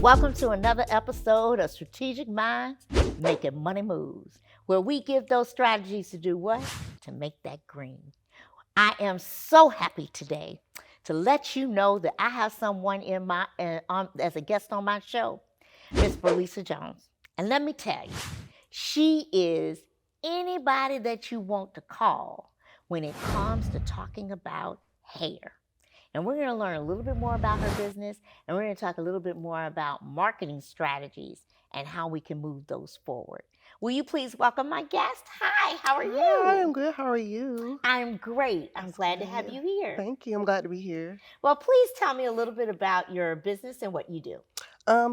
Welcome to another episode of Strategic Minds Making Money Moves, where we give those strategies to do what? To make that green. I am so happy today to let you know that I have someone as a guest on my show, Miss Berlissa James. And let me tell you, she is anybody that you want to call when it comes to talking about hair. And we're going to learn a little bit more about her business, and we're going to talk a little bit more about marketing strategies and how we can move those forward. Will you please welcome my guest? Hi, how are you? Hi, I'm good. How are you? I'm great. I'm glad to have you here. Thank you. I'm glad to be here. Well, please tell me a little bit about your business and what you do.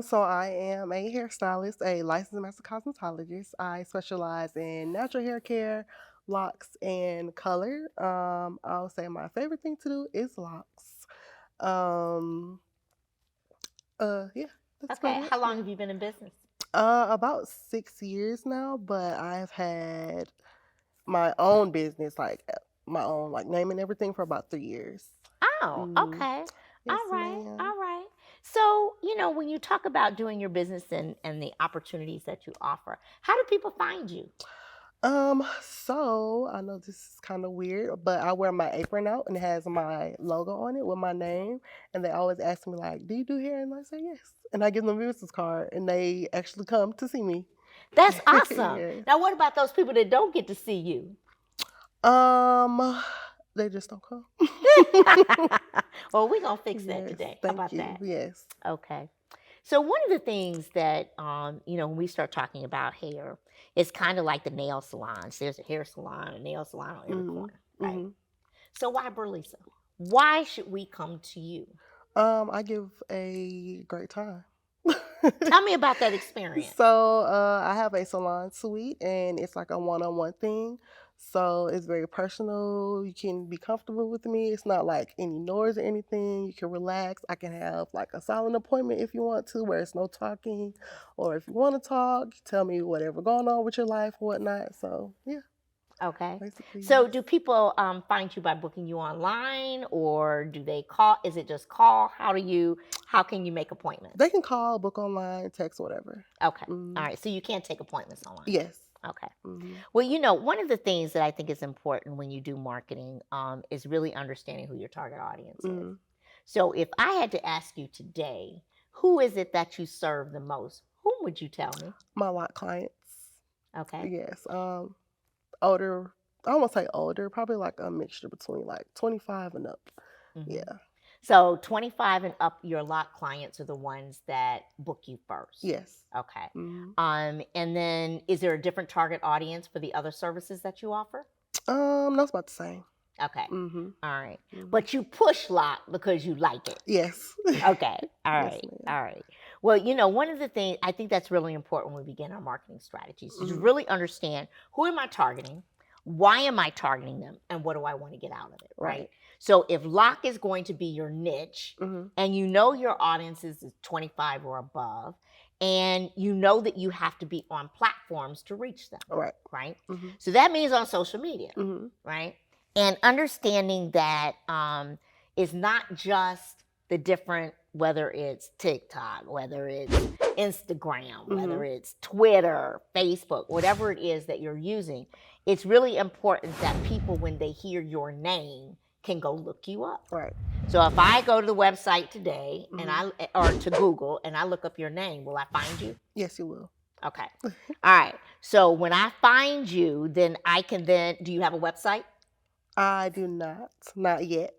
So I am a hairstylist, a licensed master cosmetologist. I specialize in natural hair care, locks, and color. I'll say my favorite thing to do is locks. Yeah, that's Okay, about it. how long have you been in business? About 6 years now, but I've had my own business, like my own name and everything for about 3 years. Oh, okay. Yes, All right, ma'am. all right. So, when you talk about doing your business and the opportunities that you offer, how do people find you? So I know this is kind of weird, but I wear my apron out and it has my logo on it with my name. And they always ask me like, "Do you do hair?" And I say yes. And I give them a business card, and they actually come to see me. That's awesome. Yes. Now, what about those people that don't get to see you? They just don't come. Well, we're going to fix that Yes, today. How thank about you. that? Yes. Okay. So one of the things that, when we start talking about hair, it's kind of like the nail salons. There's a hair salon, a nail salon on every corner, right? Mhm. So why Berlissa? Why should we come to you? I give a great time. Tell me about that experience. So I have a salon suite, and it's like a one-on-one thing. So it's very personal. You can be comfortable with me. It's not like any noise or anything. You can relax. I can have like a silent appointment if you want to, where it's no talking. Or if you want to talk, tell me whatever going on with your life or whatnot. So yeah, Okay. basically. So Yes. do people find you by booking you online, or do they call? Is it just call? How can you make appointments? They can call, book online, text, whatever. Okay. Mhm. All right. So you can't take appointments online. Yes. Okay. Mhm. Well, one of the things that I think is important when you do marketing is really understanding who your target audience is. Mhm. So if I had to ask you today, who is it that you serve the most? Whom would you tell me? My lot clients. Okay. Yes. Older. I won't say older. Probably like a mixture between like 25 and up. Mm-hmm. Yeah. So 25 and up, your lot clients are the ones that book you first. Yes. Okay. Mhm. And then is there a different target audience for the other services that you offer? That's about the same. Okay. Mhm. All right. Mhm. But you push lot because you like it. Yes. Okay. All Yes, right. ma'am. All right. Well, one of the things I think that's really important when we begin our marketing strategies is to Mhm. really understand, who am I targeting? Why am I targeting them? And what do I want to get out of it? Right. Right. So if lock is going to be your niche, Mhm. and your audience is 25 or above, and you know that you have to be on platforms to reach them. Right. Right. Mhm. So that means on social media. Mhm. Right. And understanding that is not just the different, whether it's TikTok, whether it's Instagram, whether Mhm. it's Twitter, Facebook, whatever it is that you're using. It's really important that people, when they hear your name, can go look you up. Right. So if I go to the website today Mhm. or to Google and I look up your name, will I find you? Yes, you will. Okay. All right. So when I find you, then do you have a website? I do not. Not yet.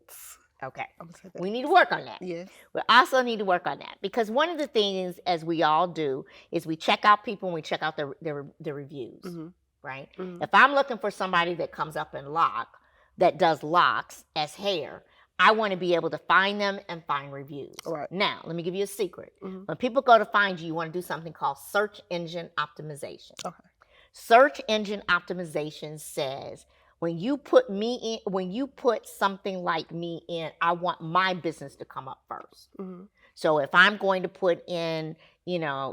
Okay. I'm gonna say that. We need to work on that. Yes. We also need to work on that, because one of the things, as we all do, is we check out people and we check out their reviews, Mhm. right? Mhm. If I'm looking for somebody that comes up in that does locks as hair, I want to be able to find them and find reviews. Right. Now, let me give you a secret. Mhm. When people go to find you, you want to do something called search engine optimization. Okay. Search engine optimization says, when you put something like me in, I want my business to come up first. Mhm. So if I'm going to put in,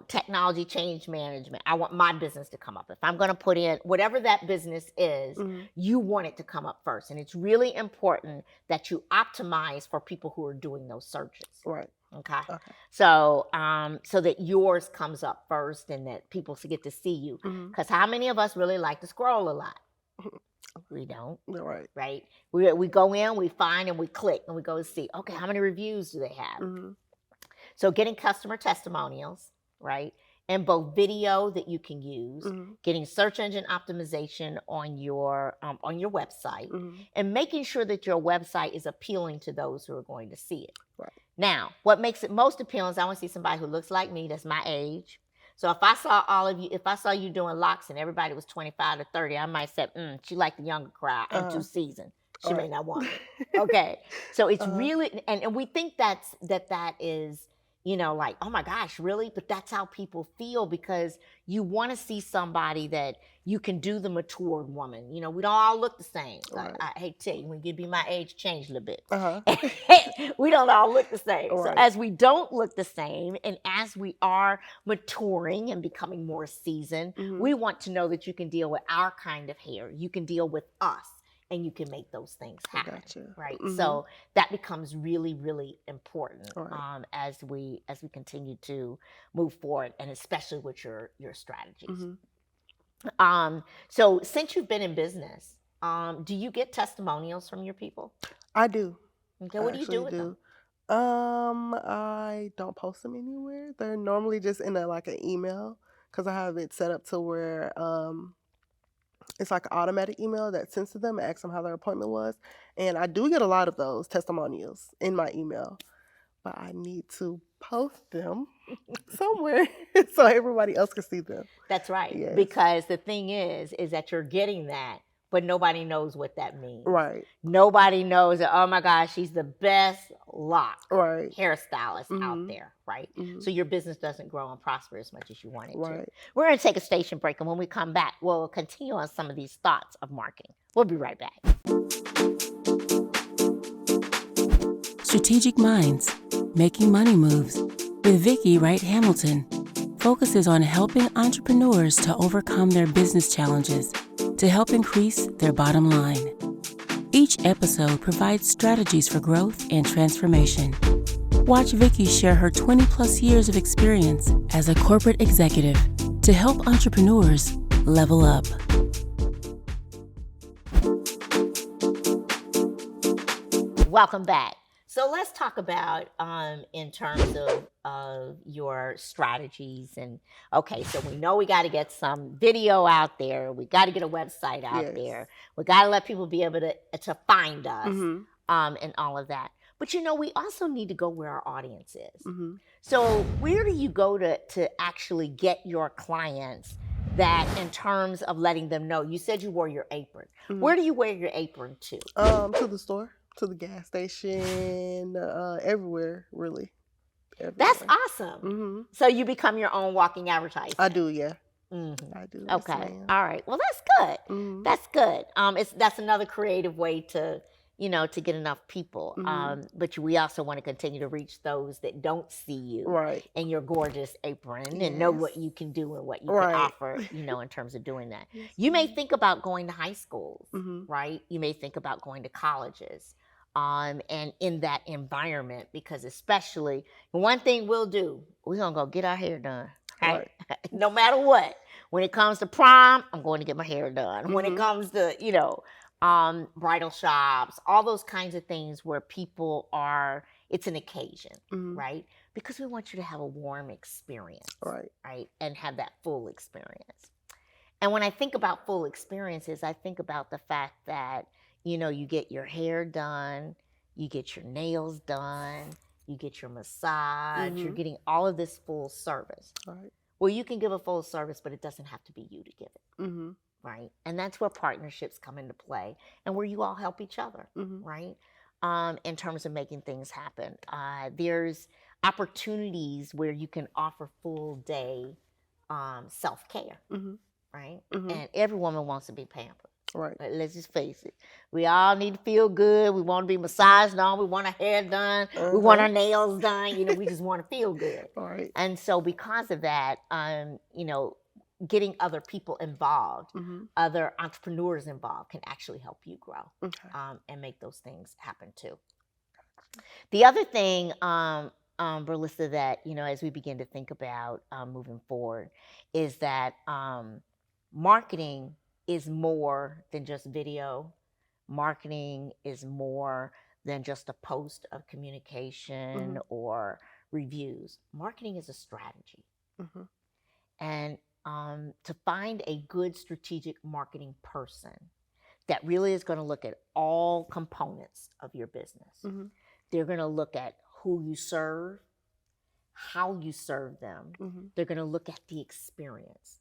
technology change management, I want my business to come up. If I'm going to put in whatever that business is, Mhm. you want it to come up first. And it's really important that you optimize for people who are doing those searches. Right. Okay. Okay. So, so that yours comes up first and that people get to see you. Mm-hmm. Because how many of us really like to scroll a lot? We don't, You're right. right? We go in, we find, and we click, and we go see, okay, how many reviews do they have? Mm-hmm. So getting customer testimonials, right? And both video that you can use, Mm-hmm. getting search engine optimization on your website, Mm-hmm. and making sure that your website is appealing to those who are going to see it. Right. Now, what makes it most appealing is I want to see somebody who looks like me, that's my age. So if I saw all of you, if I saw you doing locks and everybody was 25 to 30, I might say, she like the younger crowd. I'm too seasoned. She may Right. not want me. Okay. So it's Uh-huh. really, and we think that is, like, oh my gosh, really? But that's how people feel, because you want to see somebody that you can do the matured woman. We don't all look the same. Right. I hate to tell you, when you be my age, change a little bit. Uh-huh. We don't all look the same. So Right. as we don't look the same, and as we are maturing and becoming more seasoned, Mm-hmm. we want to know that you can deal with our kind of hair. You can deal with us, and you can make those things happen. Gotcha. Right. Mm-hmm. So that becomes really, really important, Right. as we continue to move forward, and especially with your strategies. Mm-hmm. So since you've been in business, do you get testimonials from your people? I do. Okay, what do you do with them? I don't post them anywhere. They're normally just in an email, because I have it set up to where it's like an automatic email that sends to them and asks them how their appointment was. And I do get a lot of those testimonials in my email, but I need to post them somewhere so everybody else can see them. That's right. Yes. Because the thing is that you're getting that, but nobody knows what that means. Right. Nobody knows that, oh my gosh, she's the best lock Right. hairstylist Mm-hmm. out there, right? Mm-hmm. So your business doesn't grow and prosper as much as you want it Right. to. We're going to take a station break, and when we come back, we'll continue on some of these thoughts of marketing. We'll be right back. Strategic Minds, Making Money Moves with Vicki Wright-Hamilton focuses on helping entrepreneurs to overcome their business challenges to help increase their bottom line. Each episode provides strategies for growth and transformation. Watch Vicki share her 20-plus years of experience as a corporate executive to help entrepreneurs level up. Welcome back. So let's talk about in terms of your strategies. And okay, so we know we got to get some video out there. We got to get a website out there. We got to let people be able to find us, and all of that. But we also need to go where our audience is. Mm-hmm. So where do you go to actually get your clients? That in terms of letting them know, you said you wore your apron. Mm-hmm. Where do you wear your apron to? To the store, to the gas station, everywhere, really. Everywhere. That's awesome. Mm-hmm. So you become your own walking advertisement. I do, yeah. Mm-hmm. I do. Okay. All right. Well, that's good. Mm-hmm. That's good. That's another creative way to to get enough people. Mm-hmm. But we also want to continue to reach those that don't see you Right. in your gorgeous apron and know what you can do and what you Right. can offer, in terms of doing that. Yes, You may think about going to high schools, Mm-hmm. right? You may think about going to colleges. And in that environment, because especially one thing we'll do, we're going to go get our hair done, right? No matter what. When it comes to prom, I'm going to get my hair done. Mm-hmm. When it comes to, bridal shops, all those kinds of things where people it's an occasion, Mm-hmm. right? Because we want you to have a warm experience, Right. And have that full experience. And when I think about full experiences, I think about the fact that, you get your hair done, you get your nails done, you get your massage, Mm-hmm. you're getting all of this full service. Right. Well, you can give a full service, but it doesn't have to be you to give it. Mm-hmm. Right. And that's where partnerships come into play and where you all help each other. Mm-hmm. Right. In terms of making things happen. There's opportunities where you can offer full day self-care. Mm-hmm. Right. Mm-hmm. And every woman wants to be pampered. Right. Let's just face it. We all need to feel good. We want to be massaged on. We want our hair done. We want our nails done. We just want to feel good. Right. And so because of that, getting other people involved, Mm-hmm. other entrepreneurs involved can actually help you grow, Okay. and make those things happen too. The other thing Berlissa, that, as we begin to think about moving forward, is that marketing is more than just video. Marketing is more than just a post of communication or reviews. Marketing is a strategy. And to find a good strategic marketing person that really is going to look at all components of your business. They're going to look at who you serve, how you serve them. They're going to look at the experience.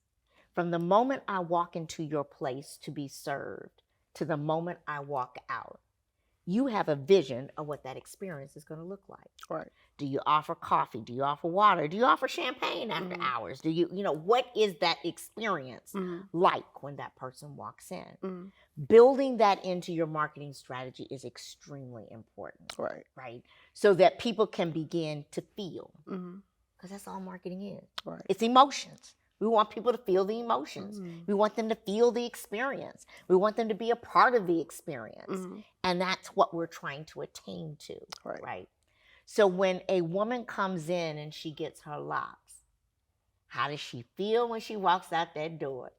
From the moment I walk into your place to be served to the moment I walk out, you have a vision of what that experience is going to look like. Right. Do you offer coffee? Do you offer water? Do you offer champagne after hours? Do you, what is that experience like when that person walks in? Building that into your marketing strategy is extremely important. Right. Right. So that people can begin to feel. Because that's all marketing is. Right. It's emotions. We want people to feel the emotions. We want them to feel the experience. We want them to be a part of the experience. And that's what we're trying to attain to. Right. So when a woman comes in and she gets her locks, how does she feel when she walks out that door?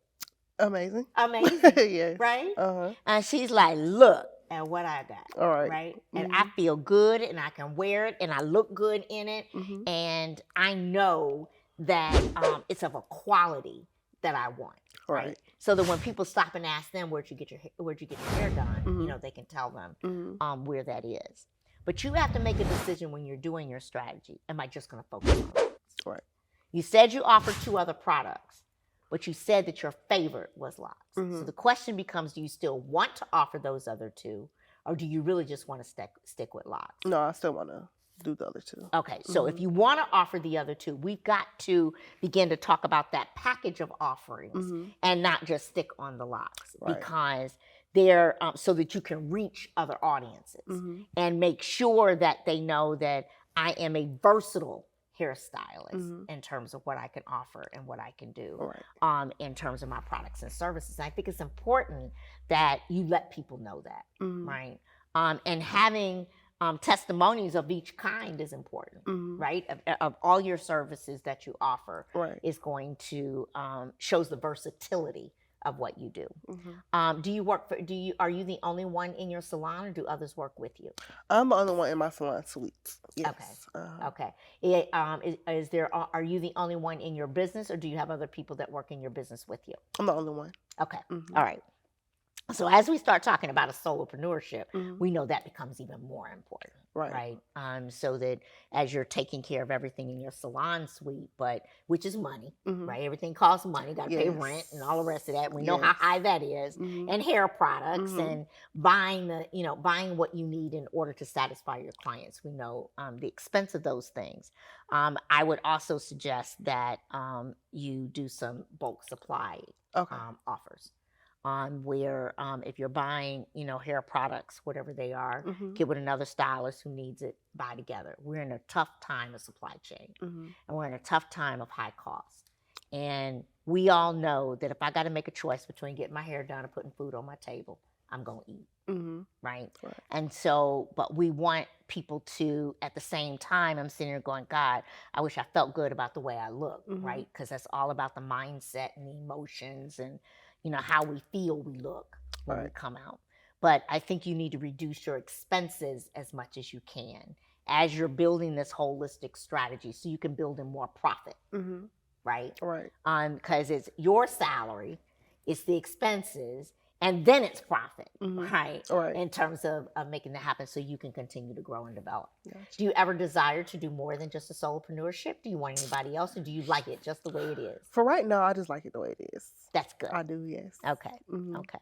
Amazing. Amazing. Yes. Right? And she's like, look at what I got. All right. Right? And I feel good and I can wear it and I look good in it. And I know that it's of a quality that I want. Right. So that when people stop and ask them, where'd you get your hair done? They can tell them where that is. But you have to make a decision when you're doing your strategy. Am I just going to focus on locks? Right. You said you offered 2 other products, but you said that your favorite was locks. So the question becomes, do you still want to offer those other 2, or do you really just want to stick with locks? No, I still want to do the other 2. Okay, so if you want to offer the other 2, we've got to begin to talk about that package of offerings and not just stick on the locks, because they're so that you can reach other audiences and make sure that they know that I am a versatile hairstylist in terms of what I can offer and what I can do in terms of my products and services. I think it's important that you let people know that, right? And having testimonies of each kind is important, right? Of all your services that you offer is going to shows the versatility of what you do. Are you the only one in your salon, or do others work with you? I'm the only one in my salon suite. Yes. Okay. Are you the only one in your business, or do you have other people that work in your business with you? I'm the only one. Okay. All right. So as we start talking about a solopreneurship, we know that becomes even more important, right? So that as you're taking care of everything in your salon suite, which is money, right? Everything costs money. Got to pay rent and all the rest of that. We know how high that is, and hair products, and buying what you need in order to satisfy your clients. We know the expense of those things. I would also suggest that you do some bulk supply offers. Where if you're buying, hair products, whatever they are, get with another stylist who needs it, buy together. We're in a tough time of supply chain, and we're in a tough time of high cost. And we all know that if I got to make a choice between getting my hair done or putting food on my table, I'm going to eat, right? And so, but we want people to, at the same time, I'm sitting here going, God, I wish I felt good about the way I look, right? Because that's all about the mindset and the emotions and how we feel we look when we come out. But I think you need to reduce your expenses as much as you can as you're building this holistic strategy so you can build in more profit, right? Because it's your salary, it's the expenses, and then it's profit, right? In terms of making that happen so you can continue to grow and develop. Do you ever desire to do more than just a solopreneurship? Do you want anybody else, or do you like it just the way it is? For right now, I just like it the way it is. That's good. I do, yes. Okay. Okay.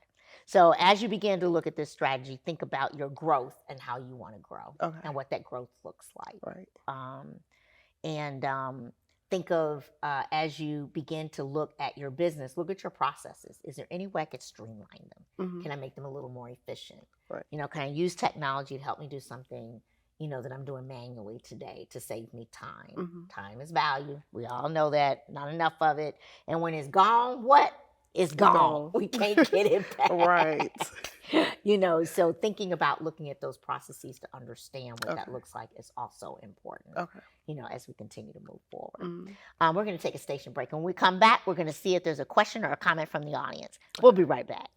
So as you begin to look at this strategy, think about your growth and how you want to grow and what that growth looks like. Think of, as you begin to look at your business, look at your processes. Is there any way I could streamline them? Can I make them a little more efficient? Can I use technology to help me do something, that I'm doing manually today to save me time? Time is value. We all know that. Not enough of it. And when it's gone, what? It's gone. We can't get it back. So thinking about looking at those processes to understand what that Okay. looks like is also important, Okay. as we continue to move forward. Mm. We're going to take a station break. When we come back, we're going to see if there's a question or a comment from the audience. We'll be right back.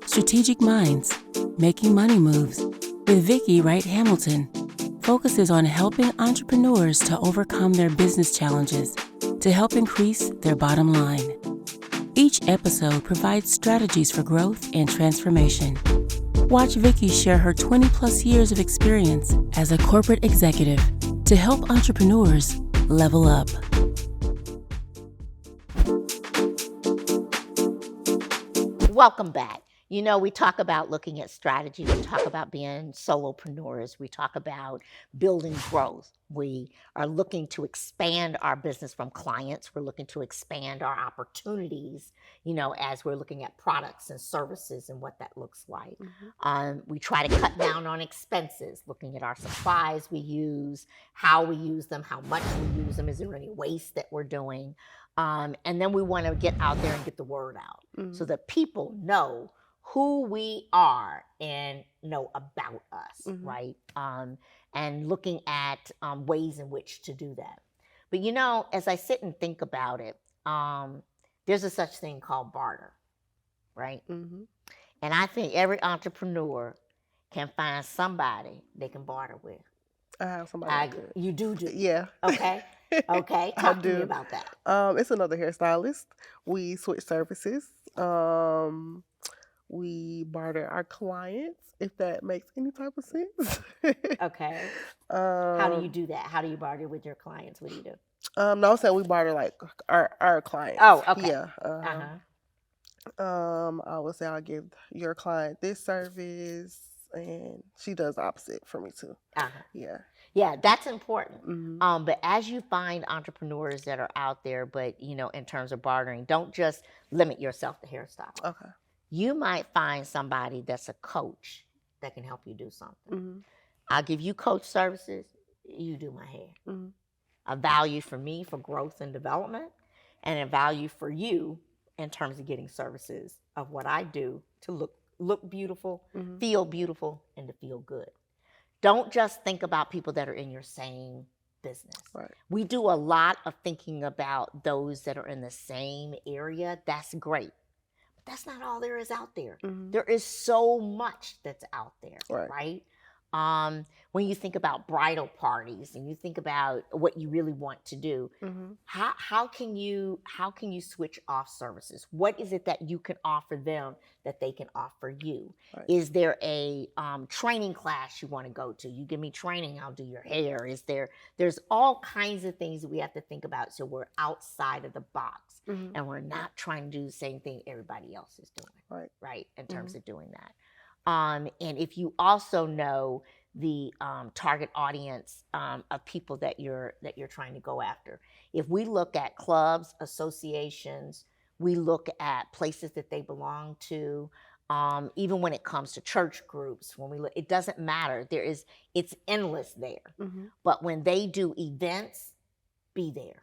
Strategic Minds, Making Money Moves with Vicki Wright-Hamilton focuses on helping entrepreneurs to overcome their business challenges to help increase their bottom line. Each episode provides strategies for growth and transformation. Watch Vicki share her 20-plus years of experience as a corporate executive to help entrepreneurs level up. Welcome back. We talk about looking at strategy. We talk about being solopreneurs. We talk about building growth. We are looking to expand our business from clients. We're looking to expand our opportunities, as we're looking at products and services and what that looks like. We try to cut down on expenses, looking at our supplies we use, how we use them, how much we use them. Is there any waste that we're doing? And then we want to get out there and get the word out so that people know who we are and know about us, right? And looking at ways in which to do that. But as I sit and think about it, there's a such thing called barter, right? And I think every entrepreneur can find somebody they can barter with. I have somebody. You do? Yeah. Okay. Okay. Talk to me about that. It's another hairstylist. We switch services. We barter our clients, if that makes any type of sense. Okay. How do you do that? How do you barter with your clients? What do you do? No, I'm saying we barter like our clients. Oh, okay. Yeah. I would say I'll give your client this service, and she does opposite for me too. Yeah. Yeah, that's important. But as you find entrepreneurs that are out there, but in terms of bartering, don't just limit yourself to hairstyle. Okay. You might find somebody that's a coach that can help you do something. I'll give you coach services. You do my hair. A value for me for growth and development, and a value for you in terms of getting services of what I do to look beautiful, feel beautiful, and to feel good. Don't just think about people that are in your same business. Right. We do a lot of thinking about those that are in the same area. That's great. But that's not all there is out there. There is so much that's out there, right? When you think about bridal parties and you think about what you really want to do, how can you switch off services? What is it that you can offer them that they can offer you? Right. Is there a training class you want to go to? You give me training, I'll do your hair. There's all kinds of things that we have to think about, so we're outside of the box and we're not trying to do the same thing everybody else is doing, right? In terms of doing that. And if you also know the target audience of people that you're trying to go after. If we look at clubs, associations, we look at places that they belong to, even when it comes to church groups, when we look, it doesn't matter. It's endless there. But when they do events, be there.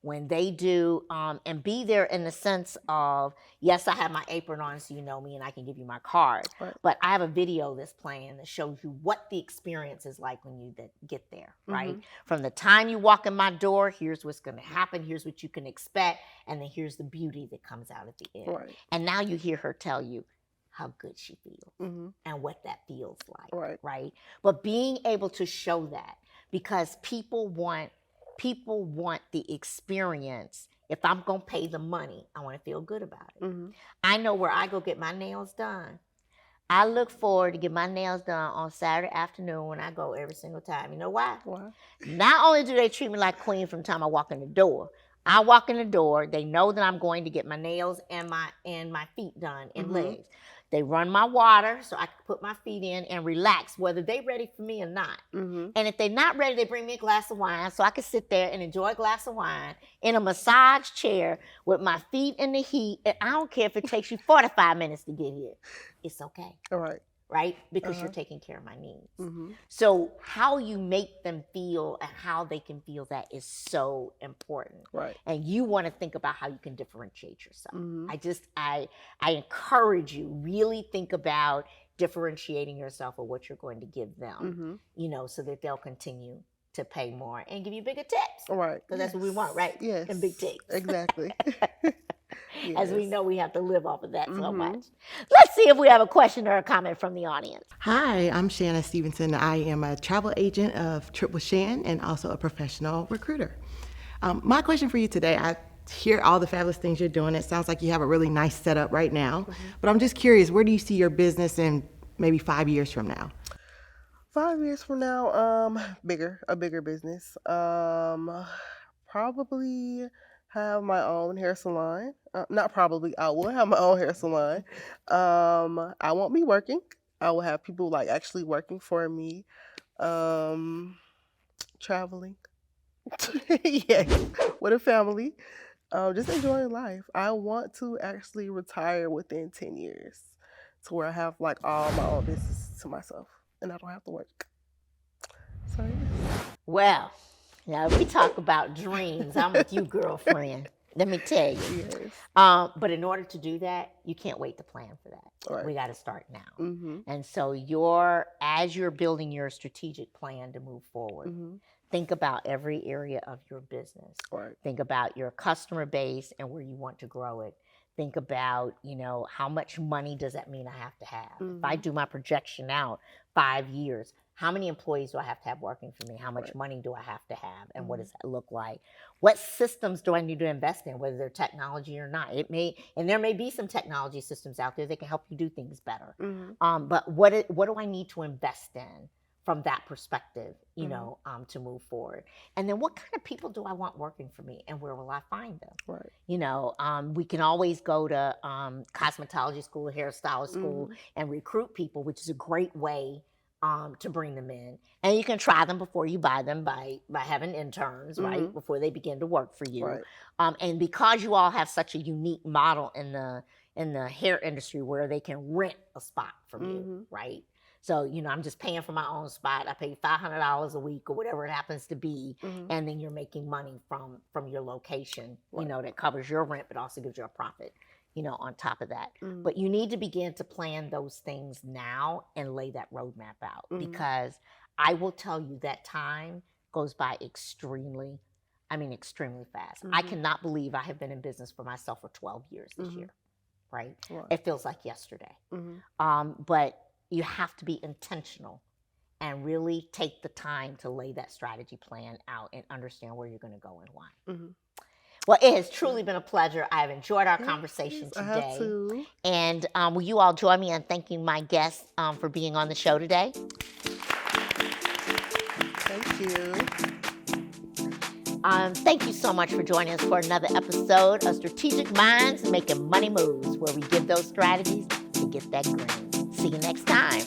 When they do, and be there in the sense of, yes, I have my apron on so you know me and I can give you my card, but I have a video that's playing that shows you what the experience is like when you get there, right? From the time you walk in my door, here's what's going to happen, here's what you can expect, and then here's the beauty that comes out at the end. And now you hear her tell you how good she feels and what that feels like, right? But being able to show that, because people want the experience. If I'm going to pay the money, I want to feel good about it. I know where I go get my nails done. I look forward to get my nails done on Saturday afternoon when I go every single time. You know why? Why? Not only do they treat me like queen from the time I walk in the door, I walk in the door, they know that I'm going to get my nails and my feet done and legs. They run my water so I can put my feet in and relax, whether they're ready for me or not. And if they're not ready, they bring me a glass of wine so I can sit there and enjoy a glass of wine in a massage chair with my feet in the heat. And I don't care if it takes you 45 minutes to get here. It's okay. All right. right? Because you're taking care of my needs. Mm-hmm. So how you make them feel and how they can feel that is so important. Right. And you want to think about how you can differentiate yourself. Mm-hmm. I encourage you, really think about differentiating yourself or what you're going to give them, so that they'll continue to pay more and give you bigger tips. Right. Because that's what we want, right? Yes. And big tips. Exactly. As we know, we have to live off of that so much. Let's see if we have a question or a comment from the audience. Hi, I'm Shanna Stevenson. I am a travel agent of Trip with Shan and also a professional recruiter. My question for you today, I hear all the fabulous things you're doing. It sounds like you have a really nice setup right now, but I'm just curious, where do you see your business in maybe 5 years from now? 5 years from now, a bigger business. Probably have my own hair salon. Not probably, I will have my own hair salon. I won't be working. I will have people like actually working for me. Traveling. Yes, with a family. Just enjoying life. I want to actually retire within 10 years to where I have like all my own business to myself and I don't have to work. So, yeah. Well, now if we talk about dreams, I'm with you, girlfriend. Let me tell you. Yes. But in order to do that, you can't wait to plan for that. Right. We got to start now. Mm-hmm. And so as you're building your strategic plan to move forward, think about every area of your business. Right. Think about your customer base and where you want to grow it. Think about, how much money does that mean I have to have? If I do my projection out 5 years, how many employees do I have to have working for me? How much money do I have to have? And what does that look like? What systems do I need to invest in, whether they're technology or not? There may be some technology systems out there that can help you do things better. But what do I need to invest in from that perspective, to move forward? And then what kind of people do I want working for me and where will I find them? Right. We can always go to cosmetology school, hairstylist school, and recruit people, which is a great way to bring them in. And you can try them before you buy them by having interns, right, before they begin to work for you. Right. And because you all have such a unique model in the hair industry where they can rent a spot from you, right? So, I'm just paying for my own spot. I pay $500 a week or whatever it happens to be. And then you're making money from your location, that covers your rent, but also gives you a profit, on top of that. But you need to begin to plan those things now and lay that roadmap out, because I will tell you that time goes by extremely fast. I cannot believe I have been in business for myself for 12 years this year, right? It feels like yesterday. But you have to be intentional and really take the time to lay that strategy plan out and understand where you're going to go and why. Well, it has truly been a pleasure. I've enjoyed our conversation today. I have too. And will you all join me in thanking my guests for being on the show today? Thank you. Thank you so much for joining us for another episode of Strategic Minds Making Money Moves, where we give those strategies to get that green. See you next time.